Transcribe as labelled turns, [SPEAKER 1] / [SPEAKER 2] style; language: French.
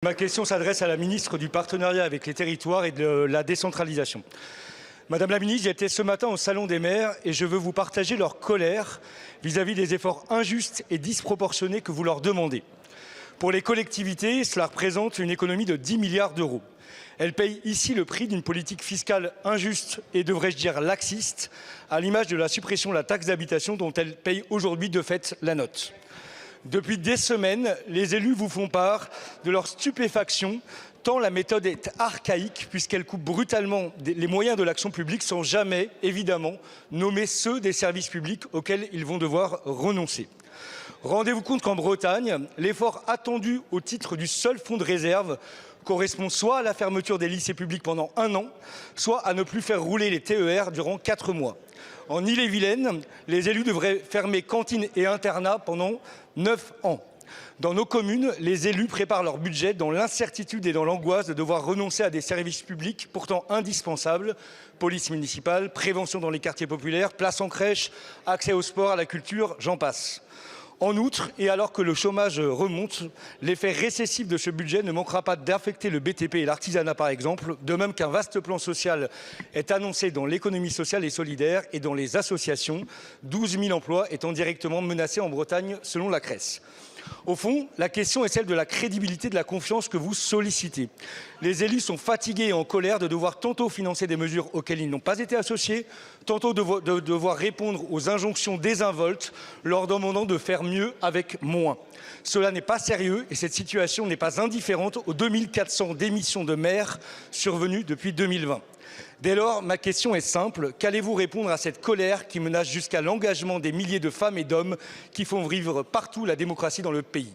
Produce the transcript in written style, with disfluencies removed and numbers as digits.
[SPEAKER 1] Ma question s'adresse à la ministre du Partenariat avec les territoires et de la décentralisation. Madame la ministre, j'étais ce matin au Salon des maires et je veux vous partager leur colère vis-à-vis des efforts injustes et disproportionnés que vous leur demandez. Pour les collectivités, cela représente une économie de 10 milliards d'euros. Elles payent ici le prix d'une politique fiscale injuste et, devrais-je dire, laxiste, à l'image de la suppression de la taxe d'habitation dont elles payent aujourd'hui de fait la note. Depuis des semaines, les élus vous font part de leur stupéfaction, tant la méthode est archaïque puisqu'elle coupe brutalement les moyens de l'action publique sans jamais, évidemment, nommer ceux des services publics auxquels ils vont devoir renoncer. Rendez-vous compte qu'en Bretagne, l'effort attendu au titre du seul fonds de réserve correspond soit à la fermeture des lycées publics pendant 1 an, soit à ne plus faire rouler les TER durant 4 mois. En Ille-et-Vilaine, les élus devraient fermer cantines et internats pendant 9 ans. Dans nos communes, les élus préparent leur budget dans l'incertitude et dans l'angoisse de devoir renoncer à des services publics pourtant indispensables, police municipale, prévention dans les quartiers populaires, places en crèche, accès au sport, à la culture, j'en passe. En outre, et alors que le chômage remonte, l'effet récessif de ce budget ne manquera pas d'affecter le BTP et l'artisanat par exemple, de même qu'un vaste plan social est annoncé dans l'économie sociale et solidaire et dans les associations, 12 000 emplois étant directement menacés en Bretagne selon la CRES. Au fond, la question est celle de la crédibilité de la confiance que vous sollicitez. Les élus sont fatigués et en colère de devoir tantôt financer des mesures auxquelles ils n'ont pas été associés, tantôt de devoir répondre aux injonctions désinvoltes, leur demandant de faire mieux avec moins. Cela n'est pas sérieux et cette situation n'est pas indifférente aux 2400 démissions de maires survenues depuis 2020. Dès lors, ma question est simple. Qu'allez-vous répondre à cette colère qui menace jusqu'à l'engagement des milliers de femmes et d'hommes qui font vivre partout la démocratie dans le pays ?